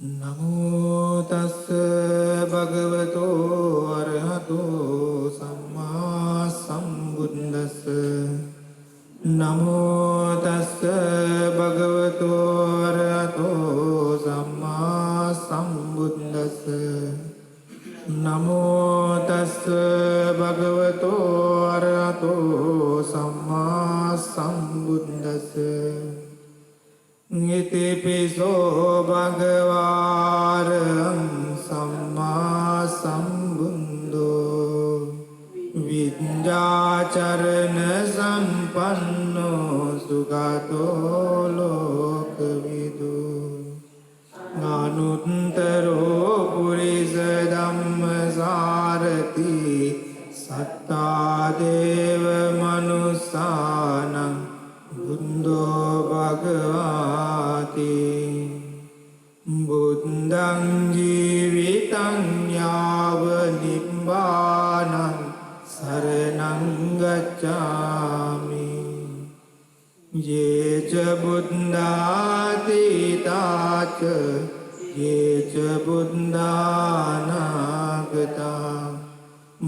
නමෝ තස්ස භගවතෝ අරහතෝ සම්මා සම්බුද්දස්ස නමෝ තස්ස භගවතෝ අරහතෝ සම්මා සම්බුද්දස්ස නමෝ තස්ස භගවතෝ අරහතෝ සම්මා සම්බුද්දස්ස ඉතිපිසෝ භගවාරං සම්මා සම්බුද්ධෝ විඤ්ඤාචරණ සම්පන්නෝ සුගතෝ ලෝකවිදු අනුත්තරෝ පුරිස ධම්මසාරති සත්තා දේව මනුස්සානං බුද්ධෝ භගවාති බුද්ධං ජීවිතං යාව නිබ්බානං සරණං ගච්ඡාමි යේච බුද්ධාති තාච යේච බුද්ධානාගතා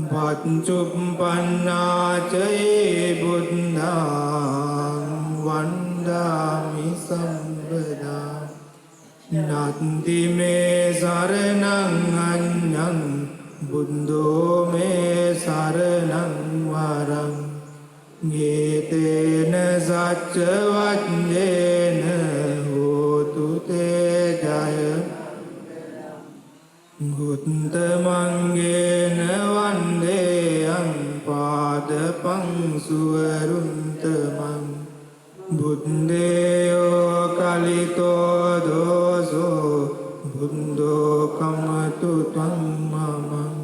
පච්චුප්පන්නාචයේ බුද්ධං වන්දාමි සම්බදා නත්ති මේ සරණං අඤ්ඤං බුද්ධෝ මේ සරණං වරං යේතේන සච්ච වච්ඡේන හෝතු තේ ජය ගුත්තමංගේන වන්දේයං පාදපං සුවරුන්තමං බුද්දේයෝ කලිතෝ දෝසෝ බුද්ධෝ කමතු ත්වං මමං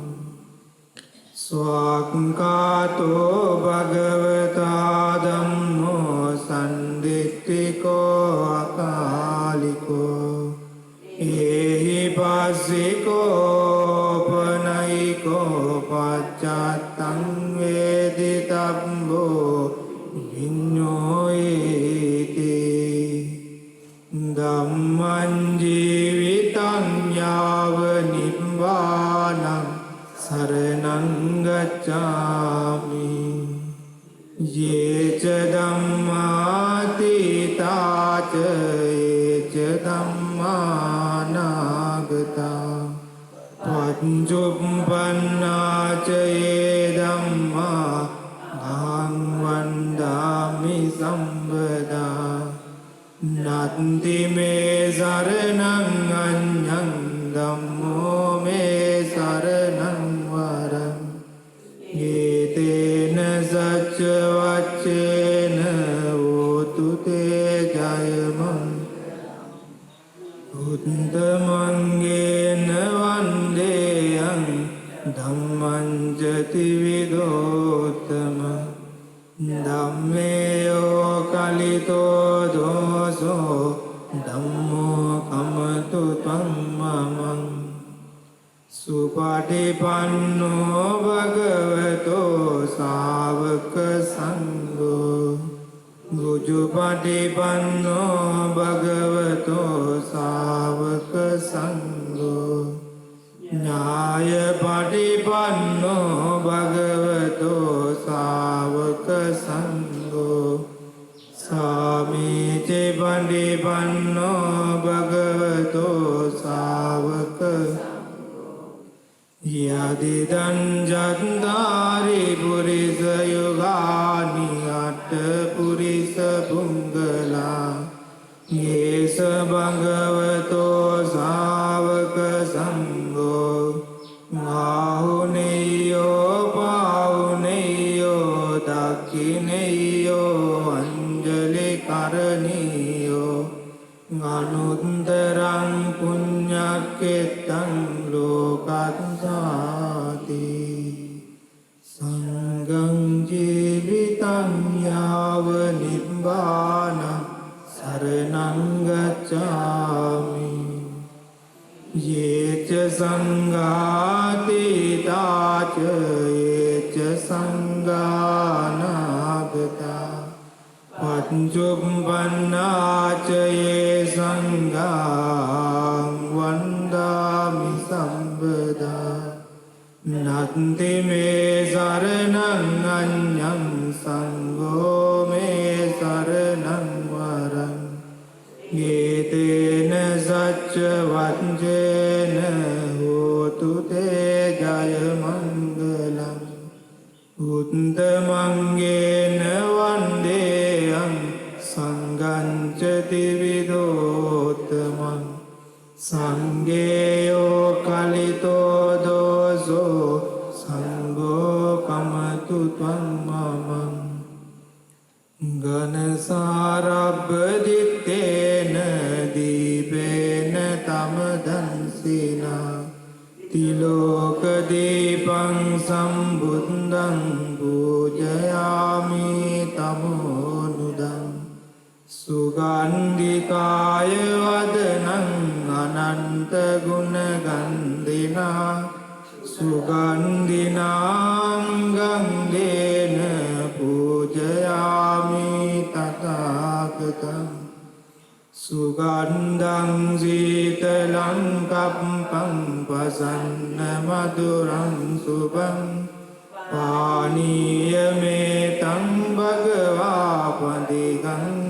ස්වාක්ඛාතෝ භගවතා ධම්මෝ සම්දිත්තිකෝ අකාලිකෝ ඒහි පස්සිකෝ පනයිකෝ පච්චත්තං වේදිතබ්බෝ විඤ්ඤෝයේති ධම්මං ජීවිතං යාව නිබ්බානං සරණං ගච්ඡාමි යේච ධම්මාති තාච යේච ධම්මානාගතා පච්චුප්පන්නාචයේ ධම්මා අහං වන්දාමි සම්බදා නත්ති මේ සරණං අඤ්ඤං ධම්මෝ මේ සරණං වරං යේතේන සච්ච වච්ඡේන හෝතු තේ ජයමං උත්තමංගේන වන්දේයං ධම්මං ජති විදෝත්තම ධම්මේයෝ කලිතෝ දෝසෝ ධම්මෝ කමතු ත්වං මමං සුපටිපන්නෝ භගවතෝ ශාවක සංඝෝ බුදුපටිපන්නෝ භගවතෝ ශාවක සංඝෝ ඥායපටිපන්නෝ භගවතෝ ශාවක සංඝෝ සාමීචි පටිපන්නෝ භගවතෝ ශාවක යදිදං ජත්තාරි පුරිස යුගානි අට්ඨ පුරිස පුංගලා යේස භගවතෝ ශාවක සංඝෝ මාහුනේයෝ පාහුනේයෝ දක්ඛිනේයෝ අංජලි කරණීයෝ අනුත්තරං පුඤ්ඤක්ඛෙත්තං ලෝකස්සාති සංඝං ජීවිතං යාව නිබ්බානං සරණං ගච්ඡාමි යේච සංඝාති තාච යේච සංඝානාගතා පච්චුප්පන්නාචයේ සංඝං සම්පදා නත්ති මේ සරණං අඤ්ඤං සංඝෝ මේ සරණං වරං ගීතේන සච්ච වංජේන හෝතු තේ ජය මංගලං උත්තමංගේන වන්දේයං සංඝං ච ත්‍රිවිධෝත්තමං සංඝේයෝ කලිතෝ දෝසෝ සංඝෝ කමතු ත්වං මමං ගනසාරබ්බදිත්තේන දීපේන තමදන්සිනා තිලෝක දීපං සම්බුද්ධං පූජයාමි තමෝනුදං සුගන්ධිකාය වදනං අනන්ත ගුණ ගන්ධිනා සුගන්ධිනාංගංගේන පූජයාමි තථාගතං සුගන්ධං සීතලං කප්පං පසන්න මధుරං සුභං පානීයමේතං භගවා පදිගං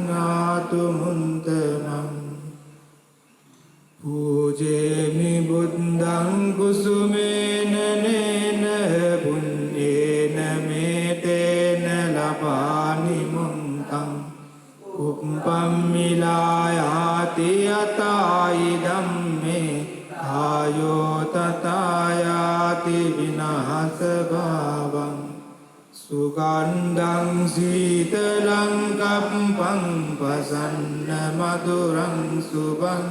මුන්තමං පූජේමි බුද්ධං කුසුමේන නේන පුඤ්ඤේන මේතේන ලපානි මුන්තං උප්පම්මිලායාති යතායි ධම්මේ ආයෝ තථායාති විනාශ භාවං සුගන්ධං සීතලං කප්පං පසන්න මధుරං සුභං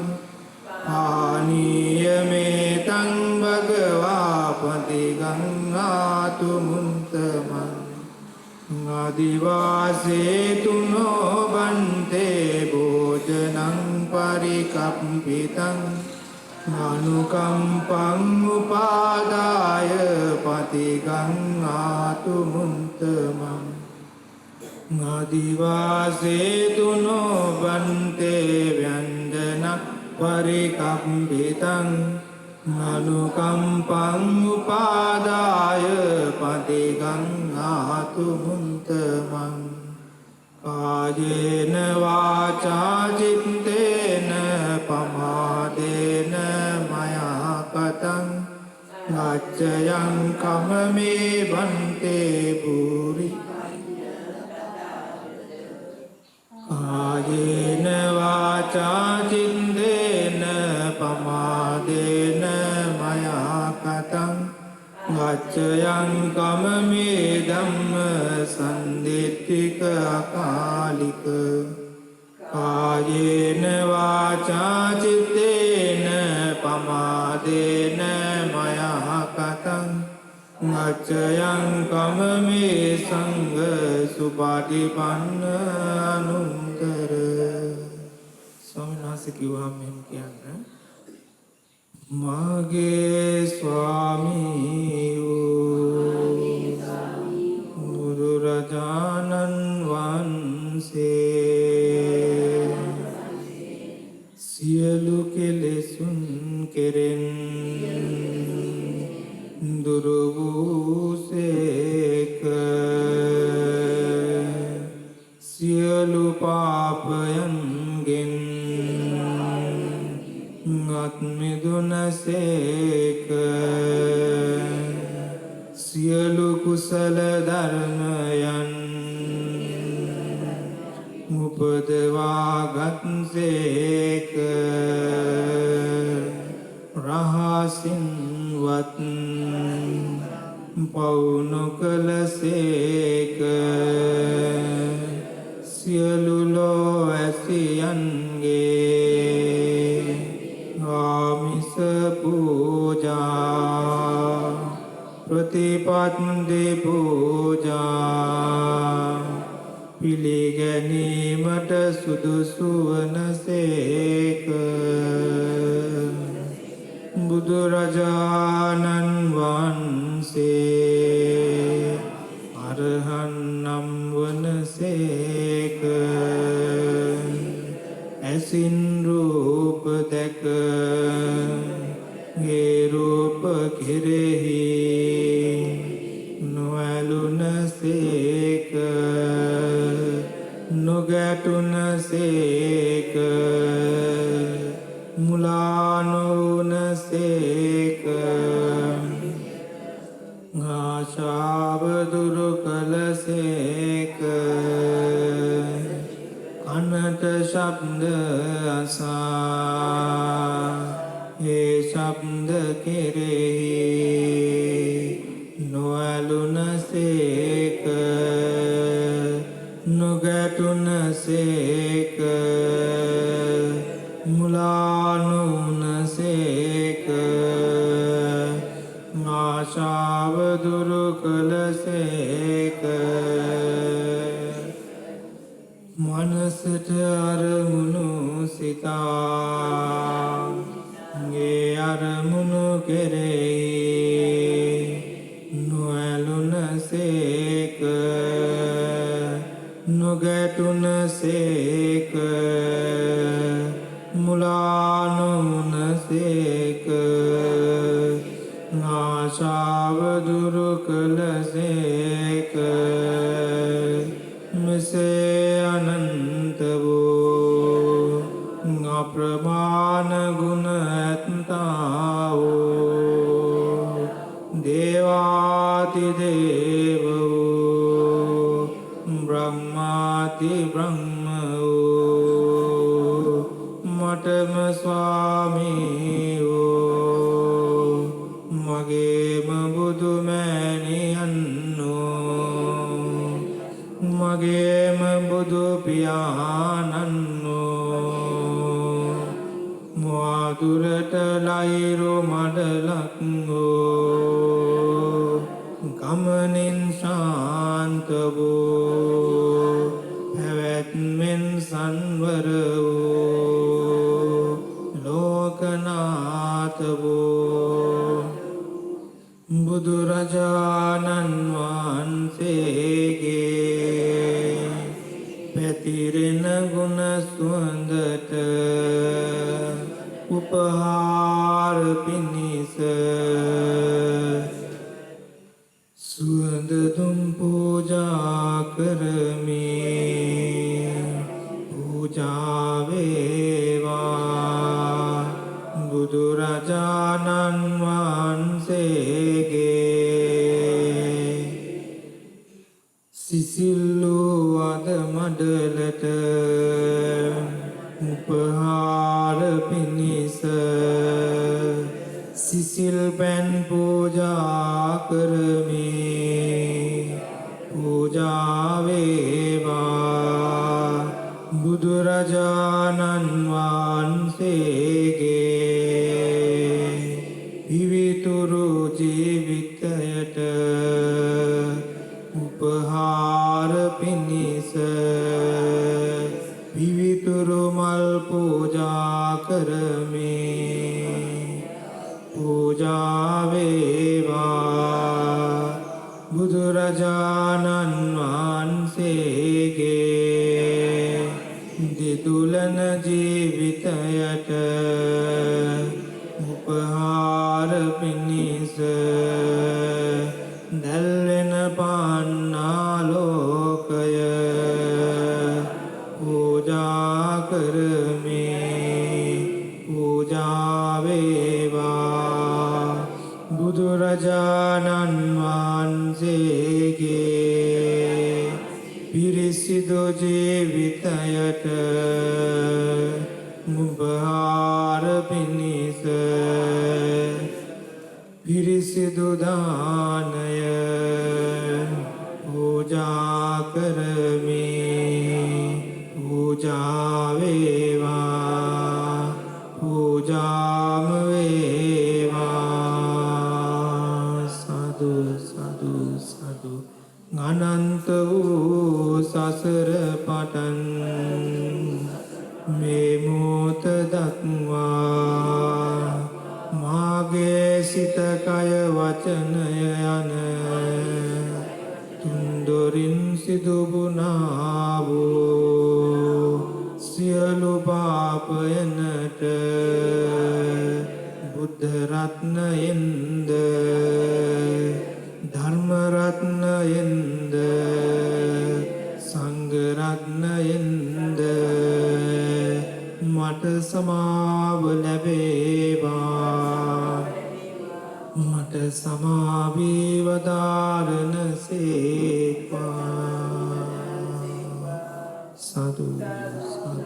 පානීයමේතං භගවා පටිගංඝාතු මුන්තමං ආදිවාසේතුනෝ බන්තේ භෝජනං පරිකම්පිතං අනුකම්පං උපාදාය පටිගංඝාතු මුන්තමං ආදිවාසේතුනෝ බන්තේ ව්‍යංජන පරිකම්පිතං අනුකම්පං උපාදාය පටිගංඝාතු මුන්තමං කායේන වාචා චිත්තේන පමාදේන මයා කතං ගච්ඡයං කමමේ බන්තේ පුරි කායේන වාචා චිත්තේන පමාදේන මයා කතං ගච්ඡයං කමමේ ධම්ම සම්දිත්තික අකාලික කායේන වාචා චිත්තේන පමාදේන මයා කතං ගච්ඡයං කමමේ සංඝ සුපාටිපන්න අනුත්තර ස්වාමීන් වහන්සේ කිව්වම මෙහෙම කියන්නේ මාගේ ස්වාමීයෝ බුදුරජාණන් වහන්සේ සියලු කෙලෙසුන් කෙරෙන් දුරු වූසේක සියලු පාපයන්ගෙන් අත් මිදුනසේක සියලු කුසල ධර්මයන් උපදවාගත්සේක රහසින්වත් පව් නොකලසේක සියලු ලෝ ඇසියන්ගේ ආමිස පූජා ප්‍රතිපත්ති පූජා පිළිගැනීමට සුදුසු වනසේක බුදුරජාණන් වහන්සේ අරහන් නම් වනසේක ඇසින් රූප දැක ගේ රූප කෙරෙහි නොඇලුනසේක නොගැටුනසේක මුලා නොවුනසේක ආශාව දුරු කළසේක කනට ශබ්ද අසා ඒ ශබ්ද කෙරෙහි නොඇලුනසේක නොගැටුනසේක මුලා නොවුනසේක ආශාව දුරු කළසේක මනසට අරමුණු සිතා ගේ අරමුණු කෙරෙහි නොඇලුනසේක නොගැටුනසේක මුලා නොවුනසේක ආශාව දුරු කළසේක මෙසේ අනන්ත වූ අප්‍රමාණ ගුණ ඇත්තා වූ දේවාති දේව වූ බ්‍රහ්මාති බ්‍රහ්ම වූ මටම ස්වාමී වූ මගේම බුදු මෑණියන්ෝ මගේම බුදු පියාණන්ෝ මාදුරට ලයිරු මඩලක් වූ ගමනින් ශාන්ත වූ පැවැත්මෙන් සංවර වූ ලෝකනාථ වූ බුදුරජාණන් වහන්සේගේ පැතිරෙන ගුණ සුවඳට උපහාර පිණිස සුවඳ දුම් පූජා කරමි පූජා වේවා බුදුරජාණන් වහන්සේගේ සිසිල්ලූ අද මඩලට උපහාර පිණිස සිසිල් පැන් පූජා කරමි පූජා වේවා බුදුරජාණන් වහන්සේගේ විවිතුරු ජීවිතයට උපහාර පිණිස විවිතුරු මල් පූජා කරමි පූජා වේවා බුදුරජාණන් වහන්සේගේ දිදුලන ජීවිතයට උපහාර පිණිස දැල්වෙන පාන්නාලෝකය පූජා කරමි පූජා වේවා බුදුරජාණන් වහන්සේගේ පිරිසිදු ජීවිතයට උපහාර පිණිස පිරිසිදු දානය පූජා කරමි පූජා වේවා පූජාම වේවා සාදු සාදු සාදු අනන්ත වූ සසර පටන් මේ මොහොත දක්වා මාගේ සිත කය වචනය යන තුන්දොරින් සිදුබුණා වූ සියලු පාපයනට බුද්ධ රත්නයෙන්ද මට සමාව ලැබේවා මට සමාවී වදාරන සේක්වා සාදු සාදු